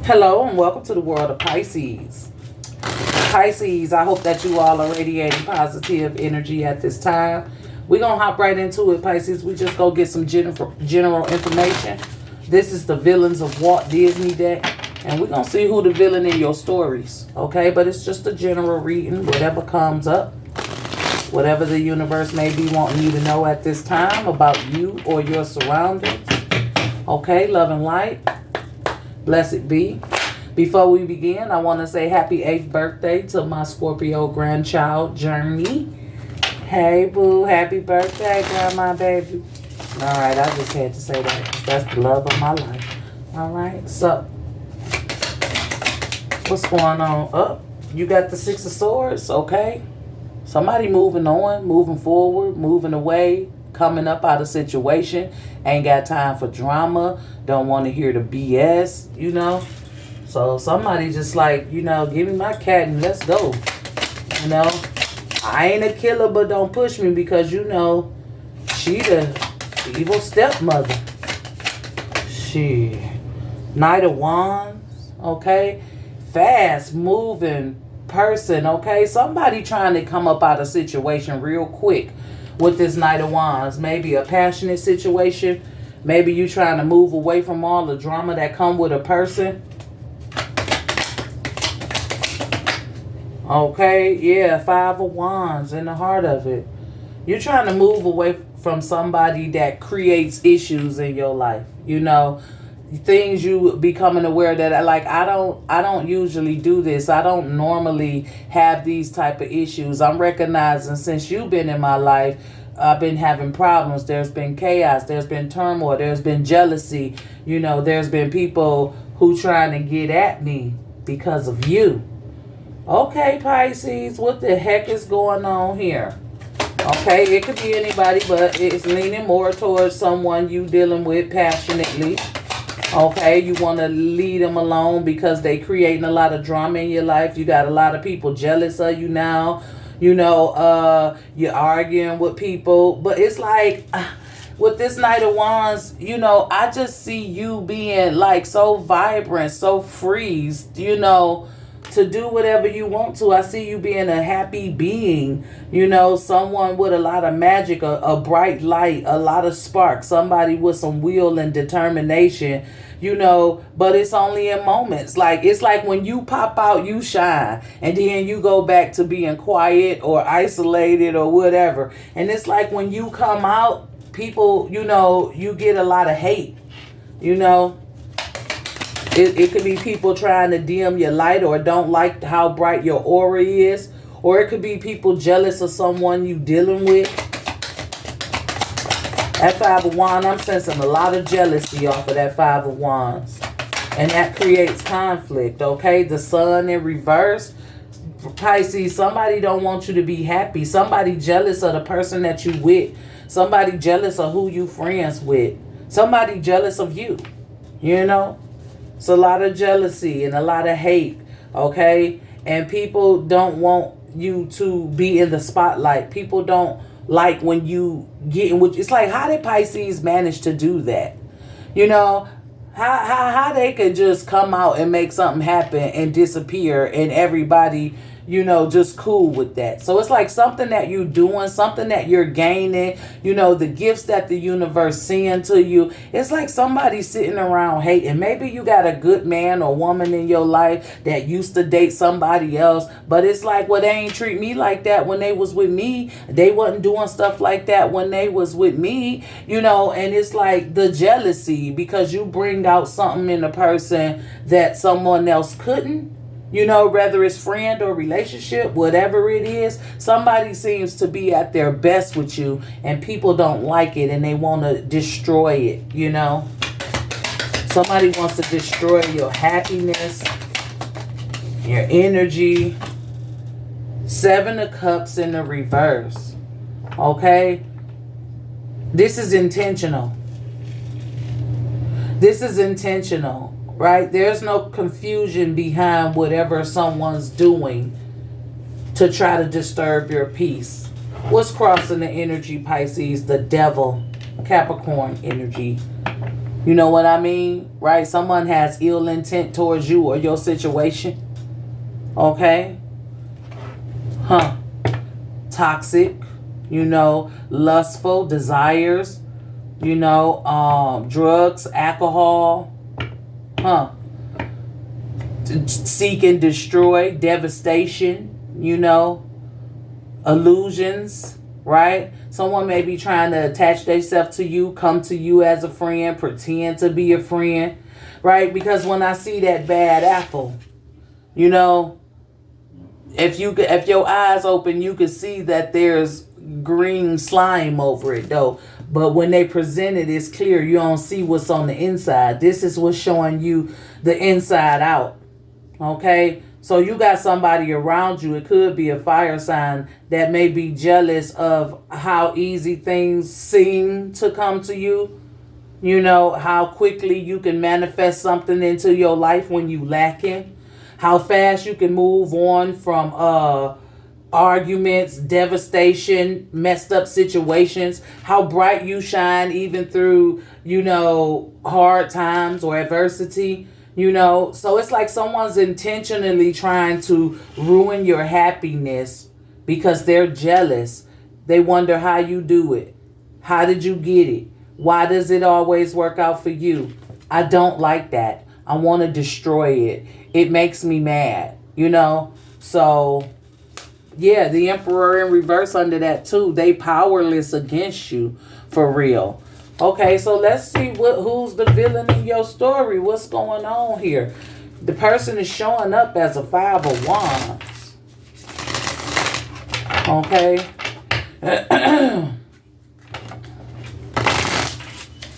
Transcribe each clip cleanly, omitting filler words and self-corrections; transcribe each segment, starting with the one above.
Hello and welcome to the world of Pisces. Pisces, I hope that you all are radiating positive energy at this time. We're going to hop right into it, Pisces. We just go get some general information. This is the Villains of Walt Disney deck. And we're going to see who the villain in your stories. Okay, but it's just a general reading. Whatever comes up. Whatever the universe may be wanting you to know at this time about you or your surroundings. Okay, love and light. Blessed be. Before we begin, I want to say happy 8th birthday to my Scorpio grandchild, Journey. Hey, boo. Happy birthday, grandma, baby. All right, I just had to say that. That's the love of my life. All right, so what's going on? Up. You got the Six of Swords, okay? Somebody moving on, moving forward, moving away, coming up out of situation. Ain't got time for drama. Don't want to hear the BS, you know. So somebody just like, you know, give me my cat and let's go. You know, I ain't a killer, but don't push me because, you know, she the evil stepmother. She. Knight of Wands, okay? Fast moving person, okay? Somebody trying to come up out of situation real quick with this Knight of Wands. Maybe a passionate situation. Maybe you trying to move away from all the drama that come with a person. Okay, yeah, Five of Wands in the heart of it. You're trying to move away from somebody that creates issues in your life. You know, things you becoming aware that like I don't usually do this. I don't normally have these type of issues. I'm recognizing since you've been in my life, I've been having problems. There's been chaos. There's been turmoil. There's been jealousy. You know, there's been people who trying to get at me because of you. Okay, Pisces, what the heck is going on here? Okay, it could be anybody, but it's leaning more towards someone you dealing with passionately. Okay, you want to leave them alone because they creating a lot of drama in your life. You got a lot of people jealous of you now. You know, you're arguing with people. But it's like, with this Knight of Wands, you know, I just see you being like so vibrant, so free, you know, to do whatever you want to. I see you being a happy being, you know, someone with a lot of magic, a bright light, a lot of spark, somebody with some will and determination, you know, but it's only in moments. Like, it's like when you pop out, you shine, and then you go back to being quiet or isolated or whatever. And it's like when you come out, people, you know, you get a lot of hate, you know. It could be people trying to dim your light or don't like how bright your aura is. Or it could be people jealous of someone you dealing with. That Five of Wands, I'm sensing a lot of jealousy off of that Five of Wands. And that creates conflict, okay? The Sun in reverse. Pisces, somebody don't want you to be happy. Somebody jealous of the person that you with. Somebody jealous of who you friends with. Somebody jealous of you, you know? It's a lot of jealousy and a lot of hate, okay? And people don't want you to be in the spotlight. People don't like when you get in, which it's like, how did Pisces manage to do that? You know, how they could just come out and make something happen and disappear and everybody, you know, just cool with that. So it's like something that you're doing, something that you're gaining, you know, the gifts that the universe send to you. It's like somebody sitting around hating. Maybe you got a good man or woman in your life that used to date somebody else, but it's like, well, they ain't treat me like that when they was with me. They wasn't doing stuff like that when they was with me, you know, and it's like the jealousy because you bring out something in a person that someone else couldn't. You know, whether it's friend or relationship, whatever it is, somebody seems to be at their best with you and people don't like it and they want to destroy it, you know. Somebody wants to destroy your happiness, your energy. Seven of Cups in the reverse, okay? This is intentional. This is intentional. Right? There's no confusion behind whatever someone's doing to try to disturb your peace. What's crossing the energy, Pisces? The Devil, Capricorn energy. You know what I mean? Right? Someone has ill intent towards you or your situation. Okay? Huh. Toxic. Lustful desires. Drugs, alcohol. Huh. Seek and destroy. Devastation. Illusions. Right? Someone may be trying to attach themselves to you, come to you as a friend, pretend to be a friend, right? Because when I see that bad apple, if your eyes open, you can see that there's green slime over it, though. But when they present it, it's clear. You don't see what's on the inside. This is what's showing you the inside out. Okay? So you got somebody around you, it could be a fire sign, that may be jealous of how easy things seem to come to you. How quickly you can manifest something into your life when you lacking. How fast you can move on from arguments, devastation, messed up situations. How bright you shine even through, hard times or adversity. So it's like someone's intentionally trying to ruin your happiness because they're jealous. They wonder how you do it. How did you get it? Why does it always work out for you? I don't like that. I want to destroy it. It makes me mad, So, yeah, the Emperor in reverse under that too. They powerless against you for real. Okay, so let's see who's the villain in your story. What's going on here? The person is showing up as a 5 of Wands. Okay.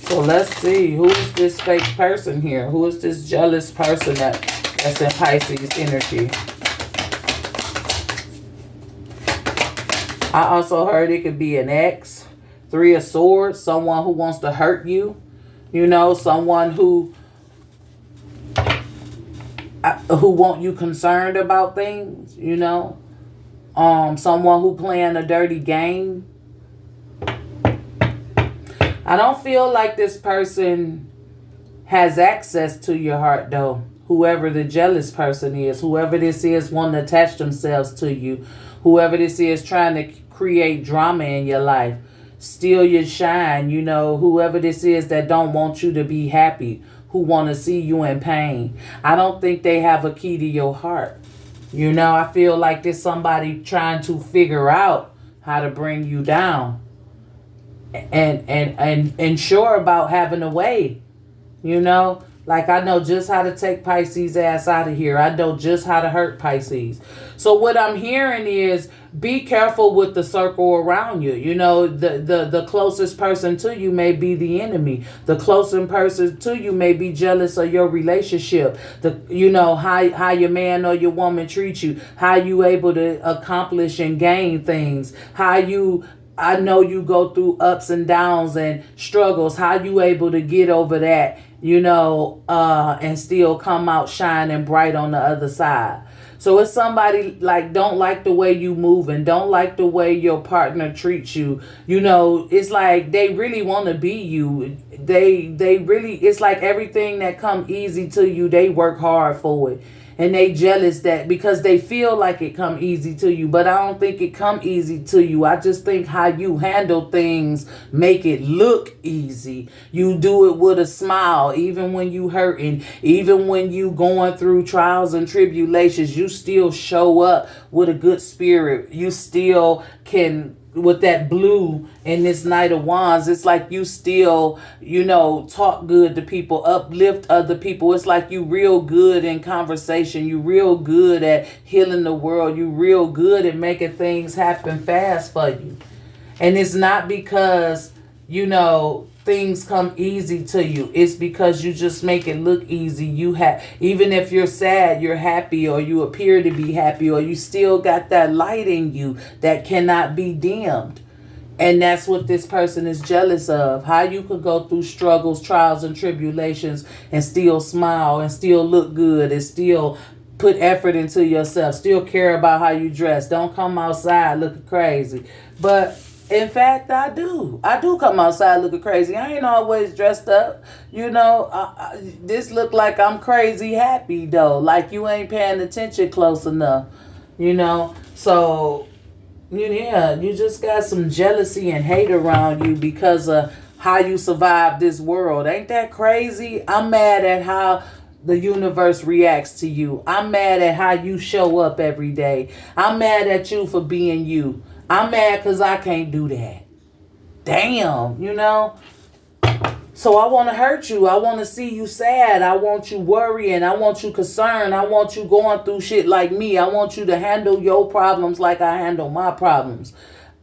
So let's see. Who's this fake person here? Who is this jealous person that's in Pisces energy? I also heard it could be an ex. 3 of Swords, someone who wants to hurt you. Someone who want you concerned about things, someone who playing a dirty game. I don't feel like this person has access to your heart, though. Whoever the jealous person is, whoever this is wanting to attach themselves to you, whoever this is trying to create drama in your life, steal your shine, whoever this is that don't want you to be happy, who want to see you in pain. I don't think they have a key to your heart. I feel like there's somebody trying to figure out how to bring you down and sure about having a way, Like, I know just how to take Pisces ass out of here. I know just how to hurt Pisces. So what I'm hearing is be careful with the circle around you. The closest person to you may be the enemy. The closest person to you may be jealous of your relationship. How your man or your woman treats you. How you able to accomplish and gain things. I know you go through ups and downs and struggles. How you able to get over that, and still come out shining bright on the other side. So it's somebody like don't like the way you move and don't like the way your partner treats you. It's like they really want to be you. They really, it's like everything that come easy to you, they work hard for it. And they jealous that because they feel like it come easy to you. But I don't think it come easy to you. I just think how you handle things make it look easy. You do it with a smile. Even when you hurting. Even when you going through trials and tribulations. You still show up with a good spirit. You still can... With that blue in this Knight of Wands, it's like you still, talk good to people, uplift other people. It's like you real good in conversation. You real good at healing the world. You real good at making things happen fast for you. And it's not because, things come easy to you. It's because you just make it look easy. Even if you're sad, you're happy, or you appear to be happy, or you still got that light in you that cannot be dimmed. And that's what this person is jealous of. How you could go through struggles, trials, and tribulations and still smile and still look good and still put effort into yourself. Still care about how you dress. Don't come outside looking crazy. But In fact, I do. I do come outside looking crazy. I ain't always dressed up. This look like I'm crazy happy though. Like you ain't paying attention close enough. So yeah, you just got some jealousy and hate around you because of how you survive this world. Ain't that crazy? I'm mad at how the universe reacts to you. I'm mad at how you show up every day. I'm mad at you for being you. I'm mad because I can't do that. Damn. So I want to hurt you. I want to see you sad. I want you worrying. I want you concerned. I want you going through shit like me. I want you to handle your problems like I handle my problems.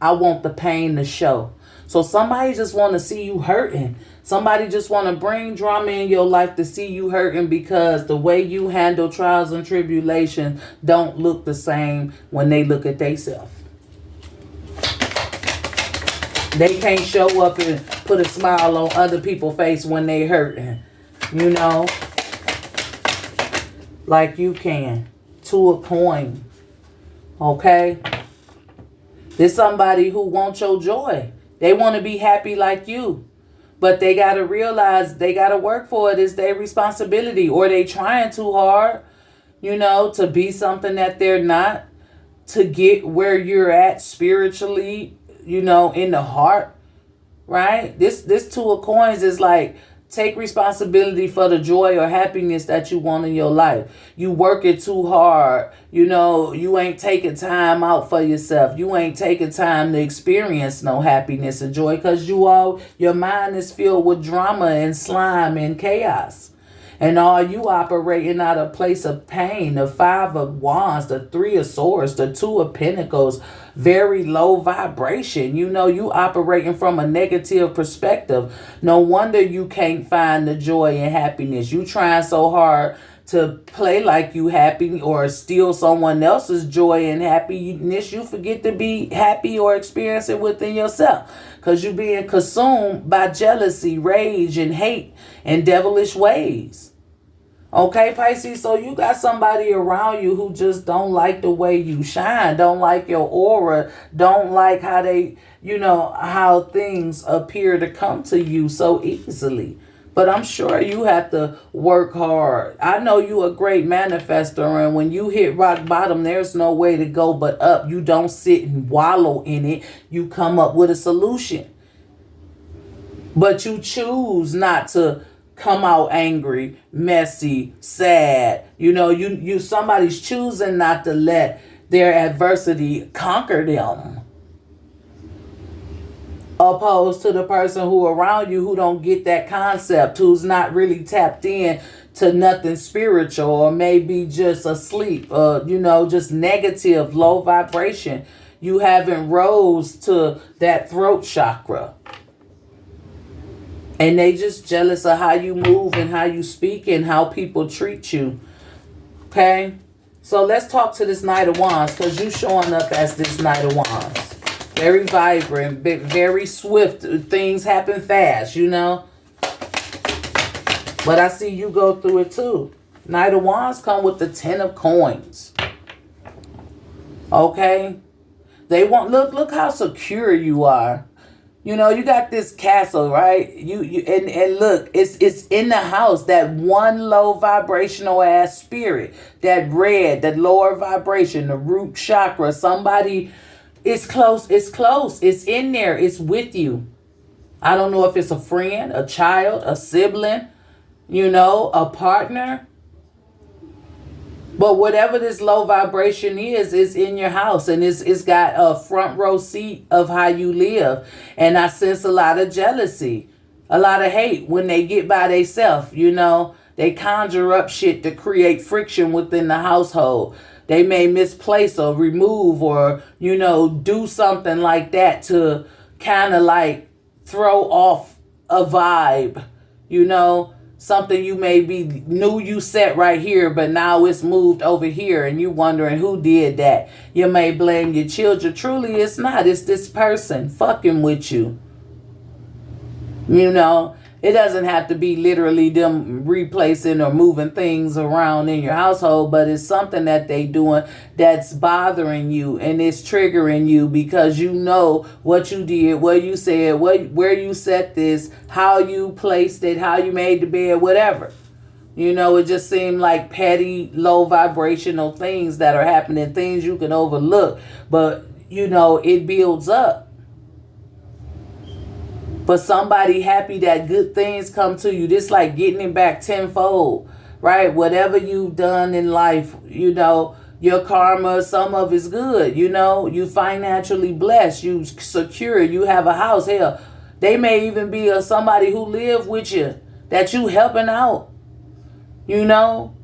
I want the pain to show. So somebody just want to see you hurting. Somebody just want to bring drama in your life to see you hurting because the way you handle trials and tribulations don't look the same when they look at themselves. They can't show up and put a smile on other people's face when they hurting. You know? Like you can. To a coin. Okay? There's somebody who wants your joy. They want to be happy like you. But they got to realize they got to work for it. It's their responsibility. Or they trying too hard, to be something that they're not. To get where you're at spiritually, in the heart, right? This two of coins is like, take responsibility for the joy or happiness that you want in your life. You working too hard, you ain't taking time out for yourself. You ain't taking time to experience no happiness and joy because your mind is filled with drama and slime and chaos. And all you operating out of a place of pain. The 5 of Wands, the 3 of Swords, the 2 of Pentacles, very low vibration. You operating from a negative perspective. No wonder you can't find the joy and happiness. You trying so hard to play like you happy or steal someone else's joy and happiness. You forget to be happy or experience it within yourself. Because you being consumed by jealousy, rage, and hate and devilish ways. Okay, Pisces, so you got somebody around you who just don't like the way you shine, don't like your aura, don't like how how things appear to come to you so easily. But I'm sure you have to work hard. I know you a great manifester, and when you hit rock bottom, there's no way to go but up. You don't sit and wallow in it. You come up with a solution. But you choose not to come out angry, messy, sad. You somebody's choosing not to let their adversity conquer them. Opposed to the person who around you who don't get that concept, who's not really tapped in to nothing spiritual, or maybe just asleep, just negative, low vibration. You haven't rose to that throat chakra. And they just jealous of how you move and how you speak and how people treat you. Okay? So let's talk to this Knight of Wands, because you showing up as this Knight of Wands. Very vibrant, very swift. Things happen fast, But I see you go through it too. Knight of Wands come with the 10 of Coins. Okay? They want, look how secure you are. You got this castle, right? And look, it's in the house, that one low vibrational ass spirit, that red, that lower vibration, the root chakra. Somebody, it's close, it's in there, it's with you. I don't know if it's a friend, a child, a sibling, a partner. But whatever this low vibration is in your house. And it's got a front row seat of how you live. And I sense a lot of jealousy, a lot of hate when they get by themselves. They conjure up shit to create friction within the household. They may misplace or remove or, do something like that to kind of like throw off a vibe, Something you maybe knew you set right here, but now it's moved over here and you wondering who did that. You may blame your children. Truly, it's not. It's this person fucking with you. It doesn't have to be literally them replacing or moving things around in your household, but it's something that they doing that's bothering you and it's triggering you because you know what you did, what you said, where you set this, how you placed it, how you made the bed, whatever. You know, it just seemed like petty, low vibrational things that are happening, things you can overlook, but you know, it builds up. But somebody happy that good things come to you. This like getting it back tenfold, right? Whatever you've done in life, you know, your karma, some of it's good. You know, you financially blessed, you secure, you have a house. Hell, they may even be somebody who live with you that you helping out. You know,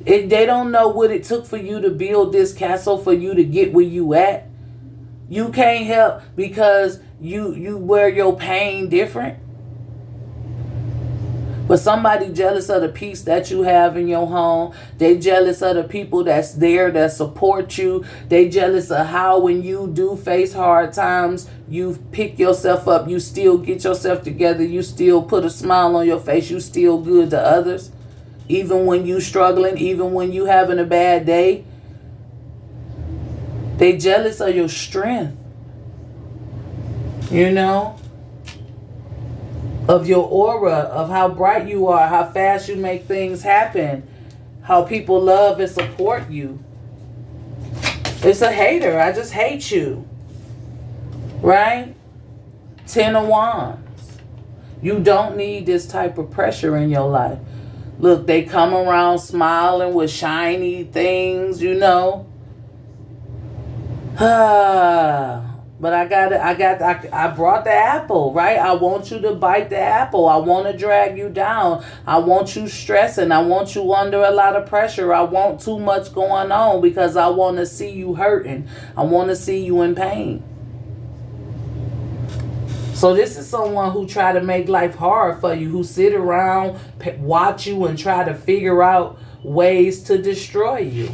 they don't know what it took for you to build this castle for you to get where you at. You can't help because you wear your pain different. But somebody jealous of the peace that you have in your home. They jealous of the people that's there that support you. They jealous of how when you do face hard times, you pick yourself up. You still get yourself together. You still put a smile on your face. You still good to others. Even when you struggling, even when you having a bad day. They jealous of your strength. You know? Of your aura, of how bright you are, how fast you make things happen, how people love and support you. It's a hater. I just hate you. Right? 10 of Wands. You don't need this type of pressure in your life. Look, they come around smiling with shiny things, you know. But I brought the apple, right? I want you to bite the apple. I want to drag you down. I want you stressing. I want you under a lot of pressure. I want too much going on because I want to see you hurting. I want to see you in pain. So this is someone who try to make life hard for you, who sit around, watch you, and try to figure out ways to destroy you.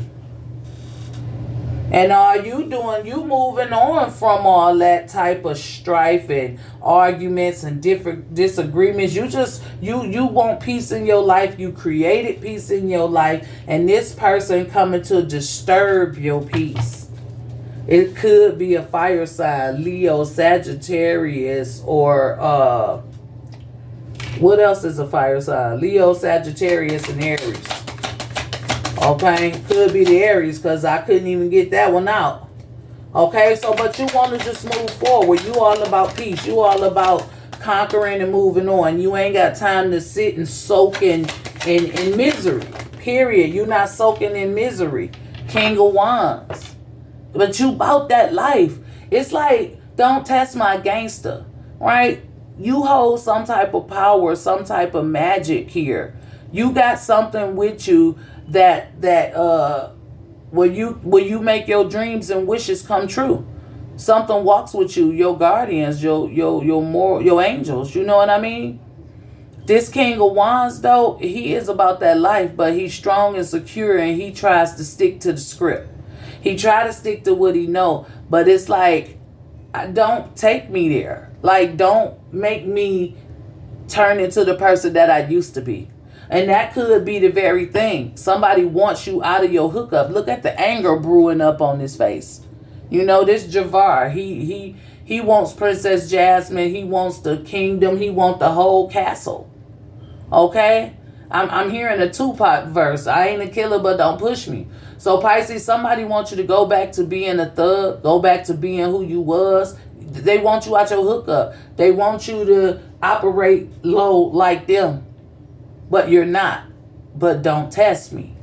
And are you moving on from all that type of strife and arguments and different disagreements? You want peace in your life. You created peace in your life. And this person coming to disturb your peace. It could be a fire sign, Leo, Sagittarius, or what else is a fire sign? Leo, Sagittarius, and Aries. Okay, could be the Aries because I couldn't even get that one out. Okay, so but you want to just move forward. You all about peace. You all about conquering and moving on. You ain't got time to sit and soak in misery. Period. You're not soaking in misery. King of Wands. But you about that life. It's like, don't test my gangster. Right? You hold some type of power, some type of magic here. You got something with you that where you make your dreams and wishes come true. Something walks with you, your guardians, your angels. You know what I mean? This King of Wands, though, he is about that life, but he's strong and secure, and he tries to stick to the script. He try to stick to what he know, but it's like, don't take me there. Like, don't make me turn into the person that I used to be. And that could be the very thing. Somebody wants you out of your hookup. Look at the anger brewing up on his face. You know, this Javar, he wants Princess Jasmine. He wants the kingdom. He wants the whole castle. Okay? I'm hearing a Tupac verse. I ain't a killer, but don't push me. So Pisces, somebody wants you to go back to being a thug. Go back to being who you was. They want you out your hookup. They want you to operate low like them. But you're not. But don't test me.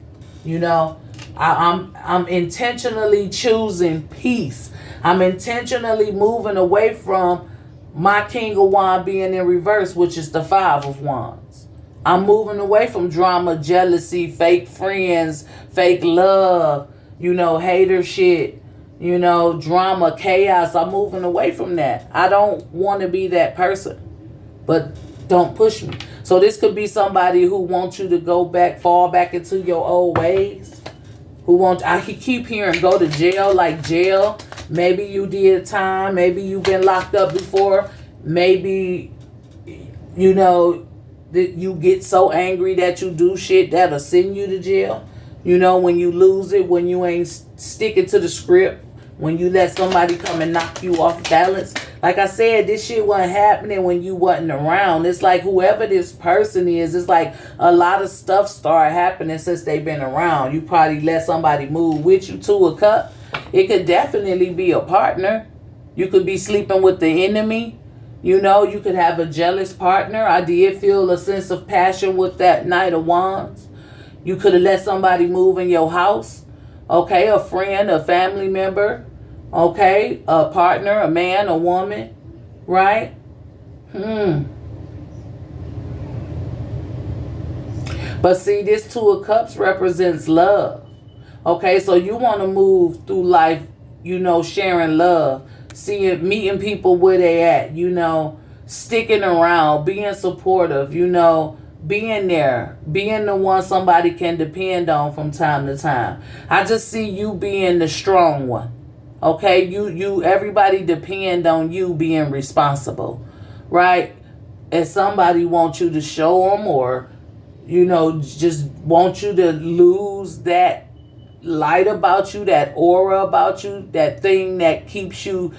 You know, I'm intentionally choosing peace. I'm intentionally moving away from my King of Wands being in reverse, which is the Five of Wands. I'm moving away from drama, jealousy, fake friends, fake love, you know, hater shit, you know, drama, chaos. I'm moving away from that. I don't want to be that person. But don't push me. So this could be somebody who wants you to go back, fall back into your old ways. I keep hearing go to jail, like jail. Maybe you did time. Maybe you've been locked up before. Maybe You know, that you get so angry that you do shit that'll send you to jail. You know, when you lose it, when you ain't sticking to the script, when you let somebody come and knock you off balance. Like I said, this shit wasn't happening when you wasn't around. It's like whoever this person is, it's like a lot of stuff started happening since they've been around. You probably let somebody move with you to a cup. It could definitely be a partner. You could be sleeping with the enemy. You know, you could have a jealous partner. I did feel a sense of passion with that Knight of Wands. You could have let somebody move in your house. Okay, a friend, a family member. Okay, a partner, a man, a woman. Right? But see, this Two of Cups represents love. Okay, so you want to move through life, you know, sharing love. Meeting people where they at, you know, sticking around, being supportive, you know, being there, being the one somebody can depend on from time to time. I just see you being the strong one. Okay, everybody depend on you being responsible, right? And somebody wants you to show them, or, you know, just want you to lose that light about you, that aura about you, that thing that keeps you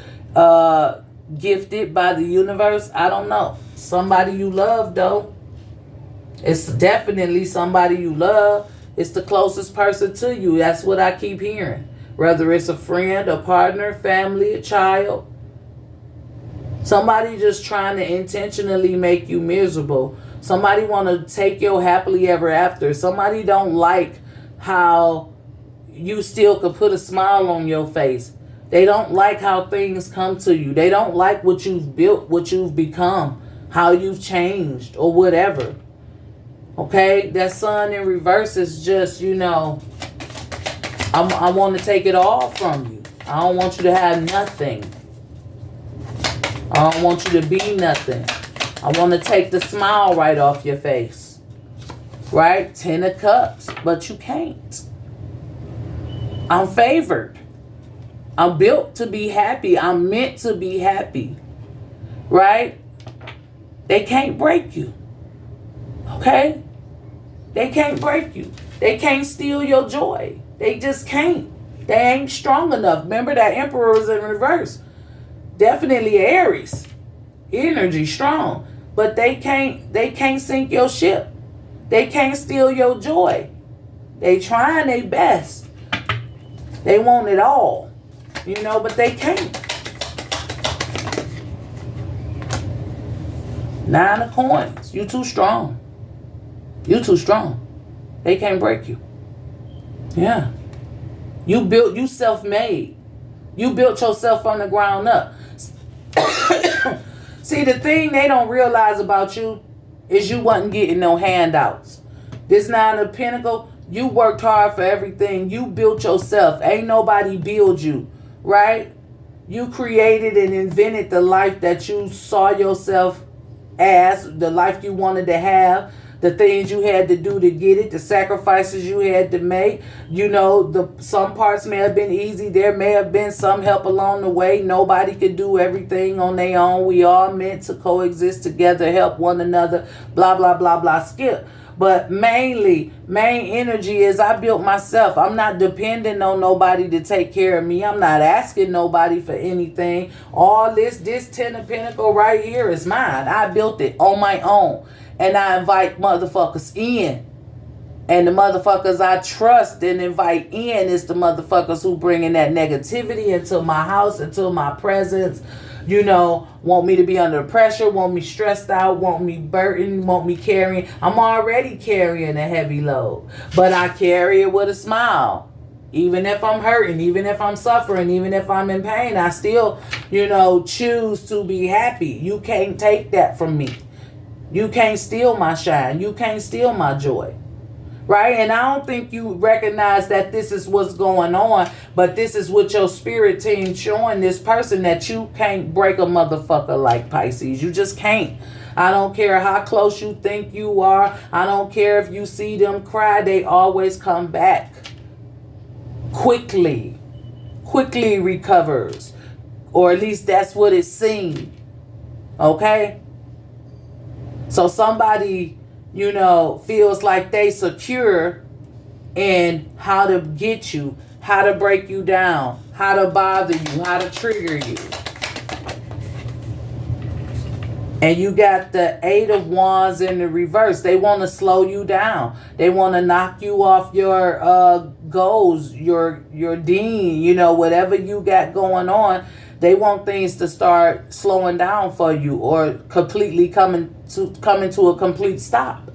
gifted by the universe. I don't know. Somebody you love, though. It's definitely somebody you love. It's the closest person to you. That's what I keep hearing. Whether it's a friend, a partner, family, a child. Somebody just trying to intentionally make you miserable. Somebody want to take your happily ever after. Somebody don't like how you still could put a smile on your face. They don't like how things come to you. They don't like what you've built, what you've become, how you've changed, or whatever. Okay? That sun in reverse is just, you know, I want to take it all from you. I don't want you to have nothing. I don't want you to be nothing. I want to take the smile right off your face. Right? 10 of Cups. But you can't. I'm favored. I'm built to be happy. I'm meant to be happy. Right? They can't break you. Okay? They can't break you. They can't steal your joy. They just can't. They ain't strong enough. Remember that Emperor is in reverse. Definitely Aries. Energy strong. But they can't sink your ship. They can't steal your joy. They trying their best. They want it all. You know, but they can't. 9 of Coins. You too strong. You too strong. They can't break you. Yeah. You self-made. You built yourself from the ground up. See, the thing they don't realize about you is you wasn't getting no handouts. This 9 of Pentacles, you worked hard for everything. You built yourself. Ain't nobody build you, right? You created and invented the life that you saw yourself as, the life you wanted to have, the things you had to do to get it, the sacrifices you had to make. You know, some parts may have been easy. There may have been some help along the way. Nobody could do everything on their own. We all meant to coexist together, help one another, blah, blah, blah, blah, skip. But main energy is I built myself. I'm not depending on nobody to take care of me. I'm not asking nobody for anything. All this 10 of Pentacles right here is mine. I built it on my own. And I invite motherfuckers in. And the motherfuckers I trust and invite in is the motherfuckers who bringing that negativity into my house, into my presence. You know, want me to be under pressure, want me stressed out, want me burdened, want me carrying. I'm already carrying a heavy load. But I carry it with a smile. Even if I'm hurting, even if I'm suffering, even if I'm in pain, I still, you know, choose to be happy. You can't take that from me. You can't steal my shine. You can't steal my joy. Right? And I don't think you recognize that this is what's going on, but this is what your spirit team showing this person, that you can't break a motherfucker like Pisces. You just can't. I don't care how close you think you are. I don't care if you see them cry. They always come back. Quickly recovers. Or at least that's what it seemed. Okay? So somebody, feels like they secure in how to get you, how to break you down, how to bother you, how to trigger you. And you got the Eight of Wands in the reverse. They want to slow you down. They want to knock you off your goals, your dean, whatever you got going on. They want things to start slowing down for you or completely coming to a complete stop.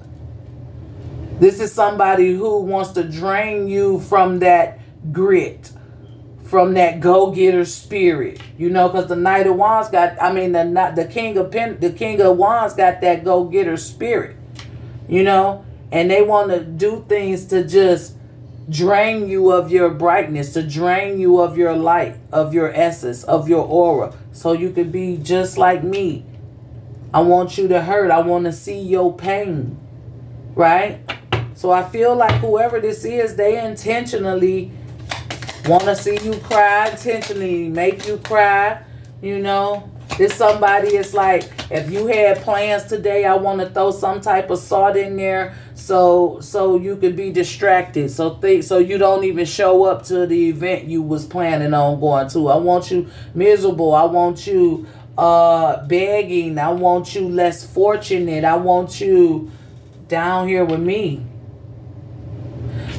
This is somebody who wants to drain you from that grit, from that go-getter spirit, because the Knight of Wands the King of Wands got that go-getter spirit, and they want to do things to just drain you of your brightness, to drain you of your light, of your essence, of your aura, so you could be just like me. I want you to hurt. I want to see your pain, right? So I feel like whoever this is, they intentionally want to see you cry, intentionally make you cry, This somebody is like, if you had plans today, I want to throw some type of salt in there so you could be distracted. So you don't even show up to the event you was planning on going to. I want you miserable. I want you begging. I want you less fortunate. I want you down here with me.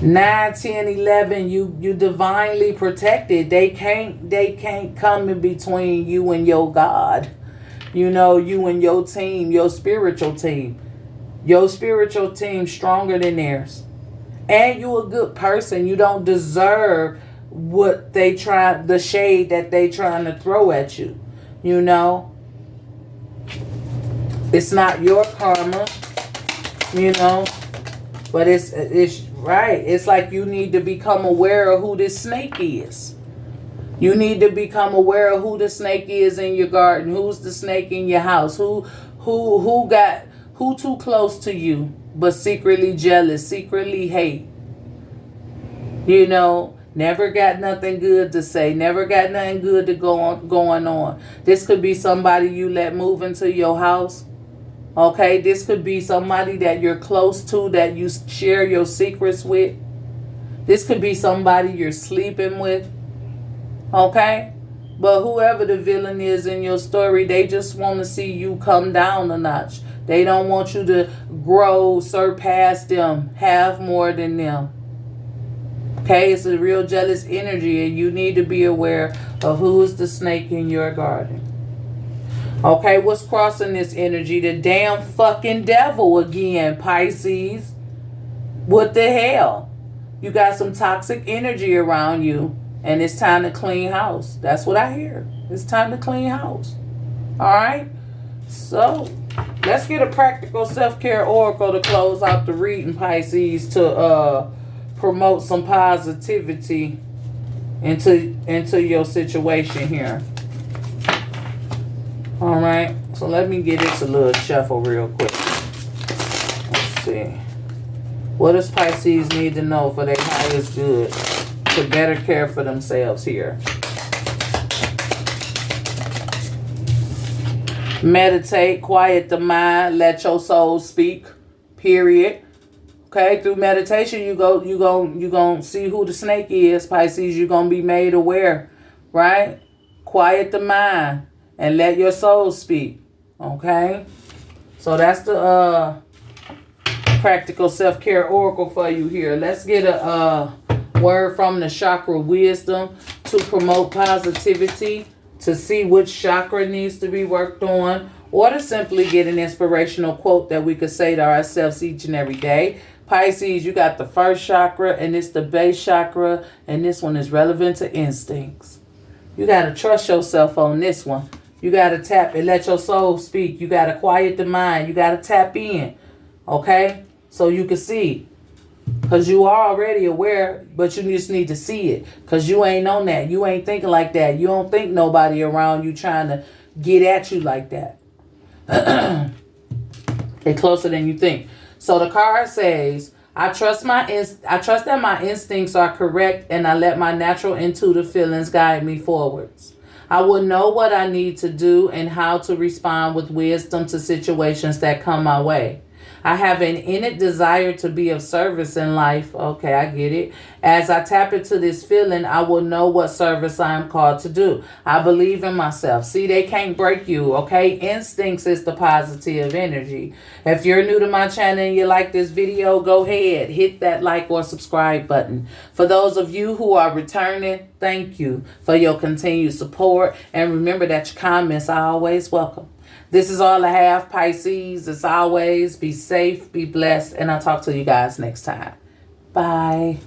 9, 10, 11, you divinely protected. They can't come in between you and your God. You and your team, your spiritual team. Your spiritual team stronger than theirs. And you a good person. You don't deserve the shade that they trying to throw at you. It's not your karma, but it's right. It's like you need to become aware of who this snake is. You need to become aware of who the snake is in your garden. Who's the snake in your house? Who too close to you, but secretly jealous, secretly hate. Never got nothing good to say. Never got nothing good to going on. This could be somebody you let move into your house. Okay, this could be somebody that you're close to, that you share your secrets with. This could be somebody you're sleeping with. Okay? But whoever the villain is in your story, they just want to see you come down a notch. They don't want you to grow, surpass them, have more than them. Okay? It's a real jealous energy, and you need to be aware of who is the snake in your garden. Okay, what's crossing this energy? The damn fucking devil again, Pisces. What the hell? You got some toxic energy around you, and it's time to clean house. That's what I hear. It's time to clean house. All right? So, let's get a practical self-care oracle to close out the reading, Pisces, to promote some positivity into your situation here. All right, so let me get this a little shuffle real quick. Let's see. What does Pisces need to know for their highest good to better care for themselves here? Meditate, quiet the mind, let your soul speak, period. Okay, through meditation, you gonna see who the snake is, Pisces. You're gonna be made aware, right? Quiet the mind and let your soul speak. Okay? So that's the practical self-care oracle for you here. Let's get a word from the chakra wisdom to promote positivity, to see which chakra needs to be worked on, or to simply get an inspirational quote that we could say to ourselves each and every day. Pisces, you got the first chakra, and it's the base chakra, and this one is relevant to instincts. You got to trust yourself on this one. You got to tap and let your soul speak. You got to quiet the mind. You got to tap in, okay? So you can see. Because you are already aware, but you just need to see it. Because you ain't on that. You ain't thinking like that. You don't think nobody around you trying to get at you like that. They're closer than you think. So the card says, I trust that my instincts are correct, and I let my natural intuitive feelings guide me forwards. I will know what I need to do and how to respond with wisdom to situations that come my way. I have an innate desire to be of service in life. Okay, I get it. As I tap into this feeling, I will know what service I am called to do. I believe in myself. See, they can't break you, okay? Instincts is the positive energy. If you're new to my channel and you like this video, go ahead, hit that like or subscribe button. For those of you who are returning, thank you for your continued support. And remember that your comments are always welcome. This is all I have, Pisces. As always, be safe, be blessed, and I'll talk to you guys next time. Bye.